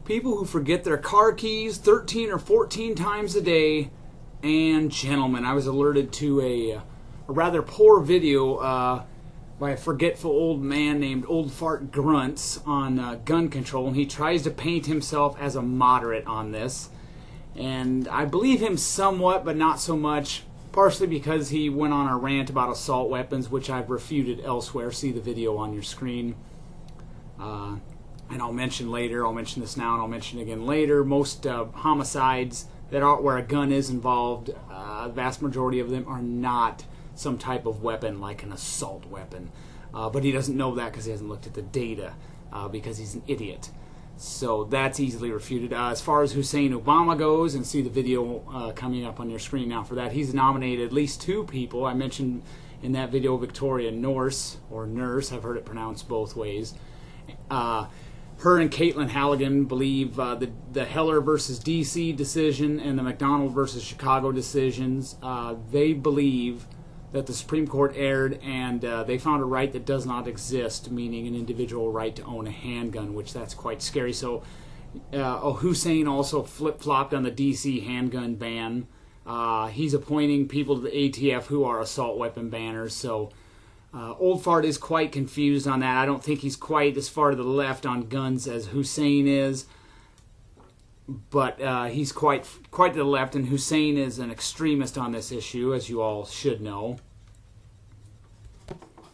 people who forget their car keys 13 or 14 times a day, and gentlemen, I was alerted to a rather poor video by a forgetful old man named Old Fart Rants on gun control, and he tries to paint himself as a moderate on this. And I believe him somewhat, but not so much, partially because he went on a rant about assault weapons, which I've refuted elsewhere. See the video on your screen. And I'll mention later, I'll mention this now and I'll mention it again later, most homicides that are where a gun is involved, the vast majority of them are not some type of weapon like an assault weapon. But he doesn't know that because he hasn't looked at the data, because he's an idiot. So that's easily refuted. As far as Hussein Obama goes, and see the video coming up on your screen now for that, he's nominated at least 2 people. I mentioned in that video Victoria Norse, or Nurse, I've heard it pronounced both ways. Her and Caitlin Halligan believe the Heller versus DC decision and the McDonald versus Chicago decisions, they believe that the Supreme Court erred, and they found a right that does not exist, meaning an individual right to own a handgun, which that's quite scary. So Hussein also flip-flopped on the DC handgun ban. He's appointing people to the ATF who are assault weapon banners. So Old Fart is quite confused on that. I don't think he's quite as far to the left on guns as Hussein is, but he's quite to the left, and Hussein is an extremist on this issue, as you all should know.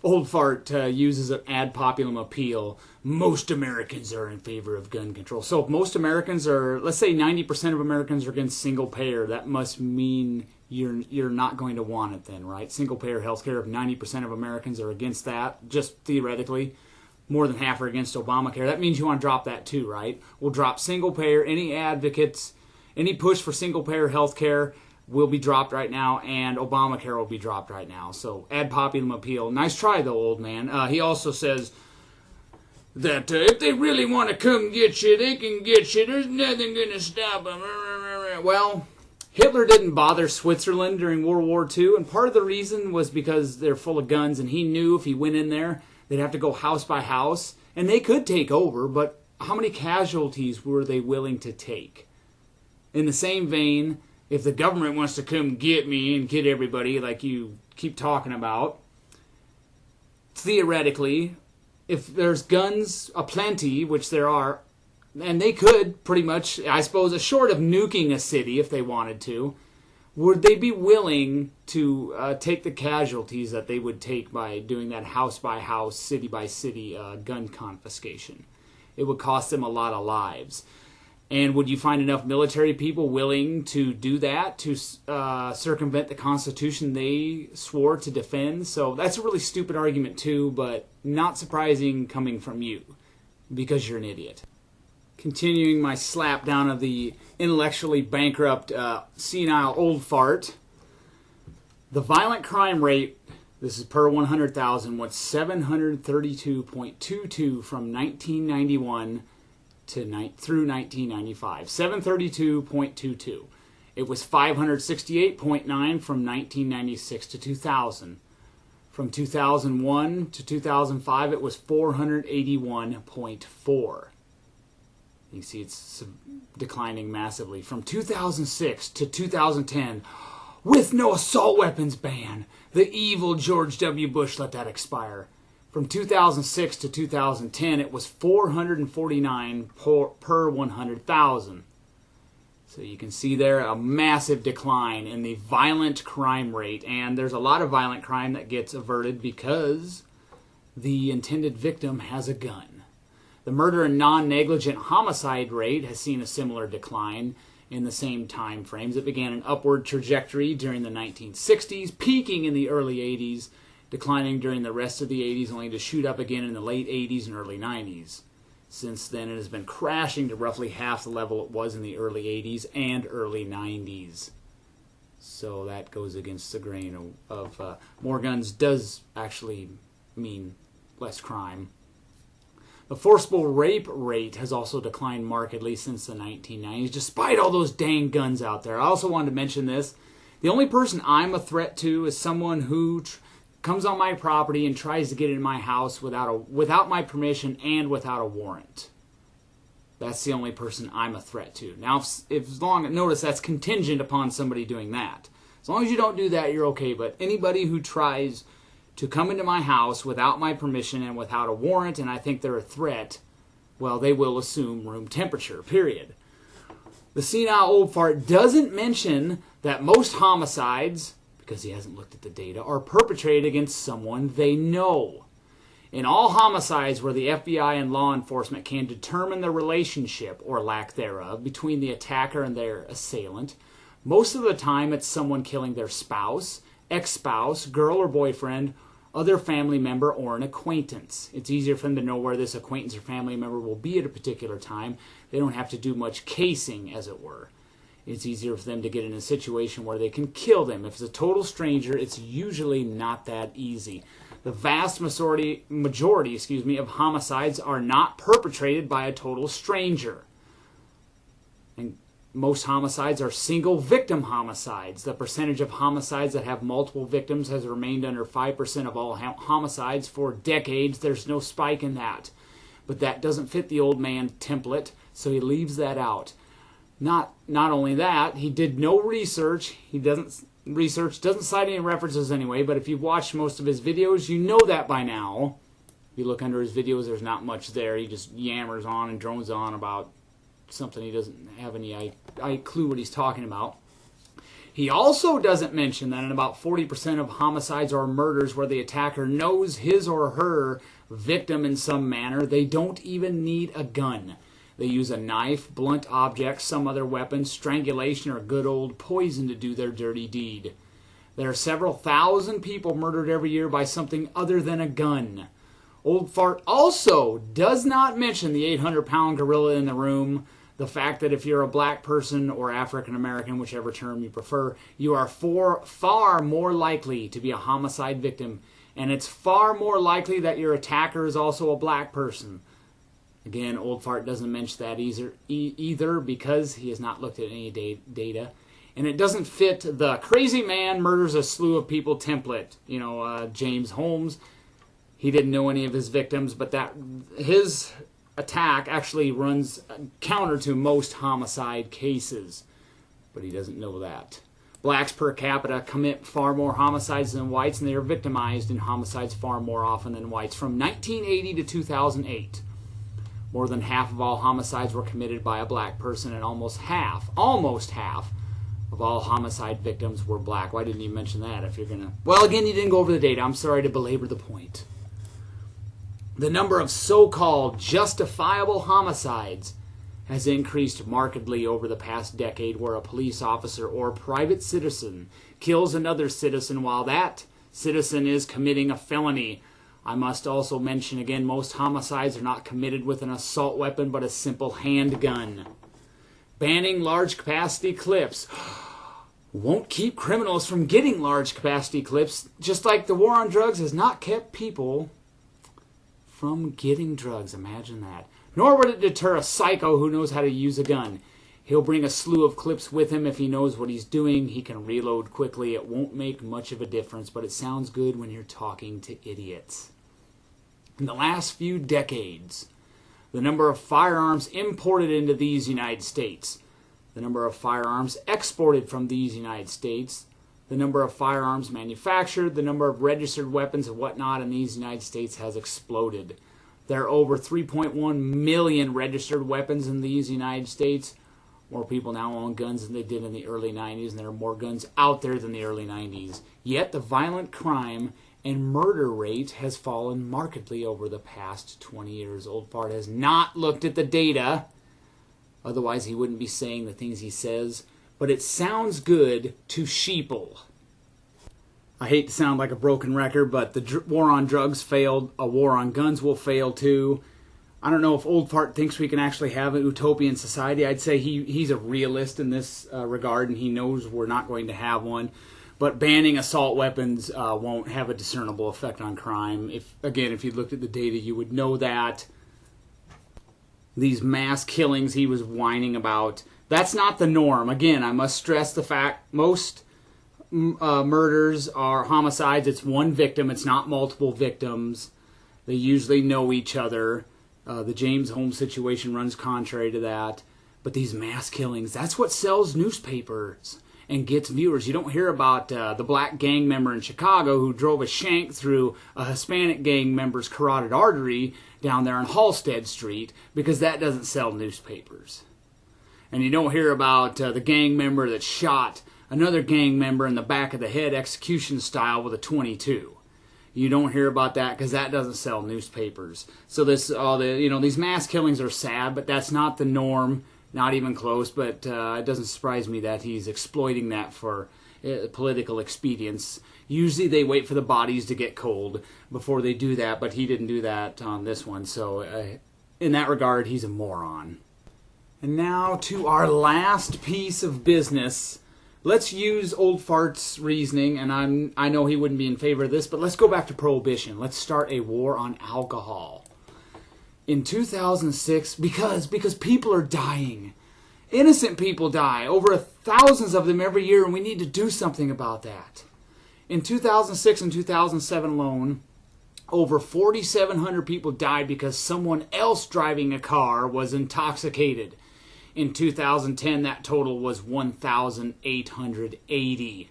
Old Fart uses an ad populum appeal. Most Americans are in favor of gun control. So if most Americans are, let's say 90% of Americans are against single payer, that must mean you're not going to want it then, right? Single payer health care, if 90% of Americans are against that, just theoretically, more than half are against Obamacare, that means you want to drop that too, right? We'll drop single payer. Any advocates, any push for single payer health care will be dropped right now, and Obamacare will be dropped right now. So ad populum appeal. Nice try though, old man. He also says that if they really want to come get you, they can get you. There's nothing going to stop them. Well, Hitler didn't bother Switzerland during World War II, and part of the reason was because they're full of guns, and he knew if he went in there, they'd have to go house by house, and they could take over, but how many casualties were they willing to take? In the same vein, if the government wants to come get me and get everybody like you keep talking about, theoretically, if there's guns aplenty, which there are, and they could pretty much, I suppose, short of nuking a city if they wanted to, would they be willing to take the casualties that they would take by doing that house-by-house, city-by-city gun confiscation? It would cost them a lot of lives. And would you find enough military people willing to do that, to circumvent the Constitution they swore to defend? So that's a really stupid argument too, but not surprising coming from you, because you're an idiot. Continuing my slap down of the intellectually bankrupt, senile old fart, the violent crime rate, this is per 100,000, was 732.22 from 1991 through 1995. 732.22. It was 568.9 from 1996 to 2000. From 2001 to 2005, it was 481.4. You see it's declining massively. From 2006 to 2010, with no assault weapons ban, the evil George W. Bush let that expire. From 2006 to 2010, it was 449 per 100,000. So you can see there a massive decline in the violent crime rate. And there's a lot of violent crime that gets averted because the intended victim has a gun. The murder and non-negligent homicide rate has seen a similar decline in the same time frames. It began an upward trajectory during the 1960s, peaking in the early 80s, declining during the rest of the 80s, only to shoot up again in the late 80s and early 90s. Since then, it has been crashing to roughly half the level it was in the early 80s and early 90s. So that goes against the grain of more guns does actually mean less crime. The forcible rape rate has also declined markedly since the 1990s, despite all those dang guns out there. I also wanted to mention this. The only person I'm a threat to is someone who comes on my property and tries to get in my house without my permission and without a warrant. that's the only person I'm a threat to. Now, notice that's contingent upon somebody doing that. As long as you don't do that, you're okay. But anybody who tries to come into my house without my permission and without a warrant, and I think they're a threat, well, they will assume room temperature, period. The senile old fart doesn't mention that most homicides, because he hasn't looked at the data, are perpetrated against someone they know. In all homicides where the FBI and law enforcement can determine the relationship, or lack thereof, between the attacker and their assailant, most of the time it's someone killing their spouse, ex-spouse, girl or boyfriend, other family member, or an acquaintance. It's easier for them to know where this acquaintance or family member will be at a particular time. They don't have to do much casing, as it were. It's easier for them to get in a situation where they can kill them. If it's a total stranger, it's usually not that easy. The vast majority of homicides are not perpetrated by a total stranger. And most homicides are single victim homicides. The percentage of homicides that have multiple victims has remained under 5% of all homicides for decades. There's no spike in that. But that doesn't fit the old man template, so he leaves that out. Not only that, he did no research. Research doesn't cite any references anyway, but if you've watched most of his videos, you know that by now. If you look under his videos, there's not much there. He just yammers on and drones on about something he doesn't have any clue what he's talking about. He also doesn't mention that in about 40% of homicides or murders where the attacker knows his or her victim in some manner, they don't even need a gun. They use a knife, blunt object, some other weapon, strangulation, or good old poison to do their dirty deed. There are several thousand people murdered every year by something other than a gun. Old Fart also does not mention the 800-pound gorilla in the room, the fact that if you're a black person or African American, whichever term you prefer, you are far more likely to be a homicide victim, and it's far more likely that your attacker is also a black person. Again, Old Fart doesn't mention that either because he has not looked at any data. And it doesn't fit the crazy man murders a slew of people template. James Holmes, he didn't know any of his victims, but his attack actually runs counter to most homicide cases. But he doesn't know that. Blacks per capita commit far more homicides than whites, and they are victimized in homicides far more often than whites. From 1980 to 2008. More than half of all homicides were committed by a black person, and almost half of all homicide victims were black. Why didn't you mention that if you're going to... Well, again, you didn't go over the data. I'm sorry to belabor the point. The number of so-called justifiable homicides has increased markedly over the past decade, where a police officer or private citizen kills another citizen while that citizen is committing a felony. I must also mention again, most homicides are not committed with an assault weapon, but a simple handgun. Banning large capacity clips won't keep criminals from getting large capacity clips, just like the war on drugs has not kept people from getting drugs. Imagine that. Nor would it deter a psycho who knows how to use a gun. He'll bring a slew of clips with him if he knows what he's doing. He can reload quickly. It won't make much of a difference, but it sounds good when you're talking to idiots. In the last few decades, the number of firearms imported into these United States, the number of firearms exported from these United States, the number of firearms manufactured, the number of registered weapons and whatnot in these United States has exploded. There are over 3.1 million registered weapons in these United States. More people now own guns than they did in the early 90s, and there are more guns out there than the early 90s. Yet the violent crime and murder rate has fallen markedly over the past 20 years. Old Fart has not looked at the data. Otherwise, he wouldn't be saying the things he says. But it sounds good to sheeple. I hate to sound like a broken record, but the war on drugs failed. A war on guns will fail too. I don't know if Old Fart thinks we can actually have an utopian society. I'd say he's a realist in this regard, and he knows we're not going to have one. But banning assault weapons won't have a discernible effect on crime. If you looked at the data, you would know that. These mass killings he was whining about, that's not the norm. Again, I must stress the fact most murders are homicides. It's one victim. It's not multiple victims. They usually know each other. The James Holmes situation runs contrary to that. But these mass killings, that's what sells newspapers and gets viewers. You don't hear about the black gang member in Chicago who drove a shank through a Hispanic gang member's carotid artery down there on Halstead Street, because that doesn't sell newspapers. And you don't hear about the gang member that shot another gang member in the back of the head execution style with a .22. You don't hear about that because that doesn't sell newspapers. So these mass killings are sad, but that's not the norm. Not even close, but it doesn't surprise me that he's exploiting that for political expedience. Usually they wait for the bodies to get cold before they do that, but he didn't do that on this one. So in that regard, he's a moron. And now to our last piece of business. Let's use Old Fart's reasoning, and I know he wouldn't be in favor of this, but let's go back to Prohibition. Let's start a war on alcohol. In 2006, because people are dying. Innocent people die. Over thousands of them every year, and we need to do something about that. In 2006 and 2007 alone, over 4,700 people died because someone else driving a car was intoxicated. In 2010, that total was 1,880.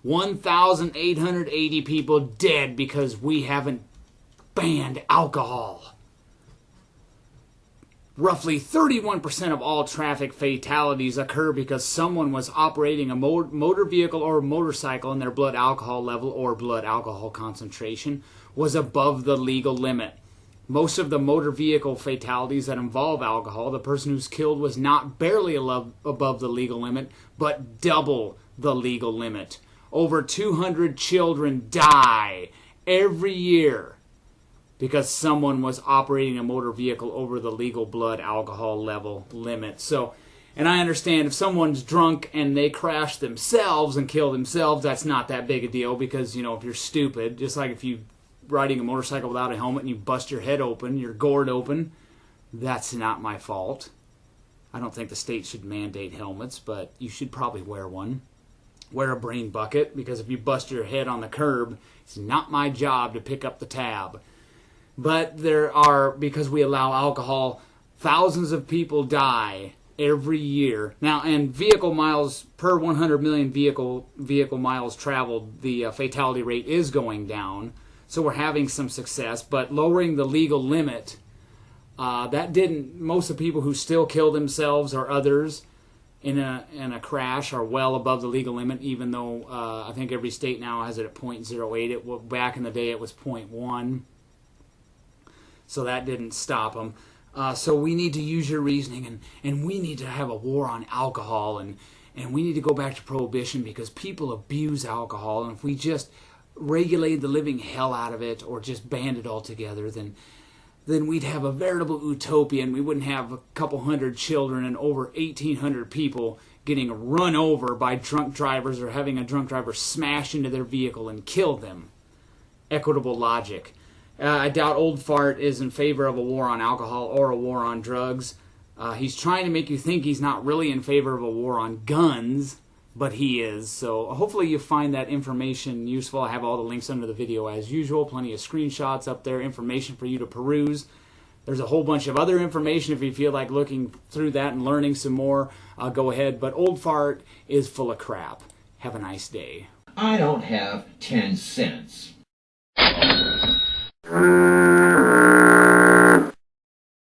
1,880 people dead because we haven't banned alcohol. Roughly 31% of all traffic fatalities occur because someone was operating a motor vehicle or motorcycle and their blood alcohol level or blood alcohol concentration was above the legal limit. Most of the motor vehicle fatalities that involve alcohol, the person who's killed was not barely above the legal limit, but double the legal limit. Over 200 children die every year because someone was operating a motor vehicle over the legal blood alcohol level limit. So, and I understand if someone's drunk and they crash themselves and kill themselves, that's not that big a deal because, you know, if you're stupid, just like if you're riding a motorcycle without a helmet and you bust your head open, your gourd open, that's not my fault. I don't think the state should mandate helmets, but you should probably wear one. Wear a brain bucket, because if you bust your head on the curb, it's not my job to pick up the tab. But there are, because we allow alcohol, thousands of people die every year. Now, and vehicle miles per 100 million vehicle miles traveled, the fatality rate is going down. So we're having some success, but lowering the legal limit, that didn't, most of the people who still kill themselves or others in a crash are well above the legal limit, even though I think every state now has it at 0.08. Back in the day it was 0.1. So that didn't stop them. So we need to use your reasoning, and we need to have a war on alcohol, and we need to go back to Prohibition because people abuse alcohol, and if we just regulated the living hell out of it or just banned it altogether, then we'd have a veritable utopia, and we wouldn't have a couple hundred children and over 1,800 people getting run over by drunk drivers or having a drunk driver smash into their vehicle and kill them. Equitable logic. I doubt Old Fart is in favor of a war on alcohol or a war on drugs. He's trying to make you think he's not really in favor of a war on guns, but he is. So hopefully you find that information useful. I have all the links under the video as usual. Plenty of screenshots up there, information for you to peruse. There's a whole bunch of other information if you feel like looking through that and learning some more. Go ahead. But Old Fart is full of crap. Have a nice day. I don't have 10 cents.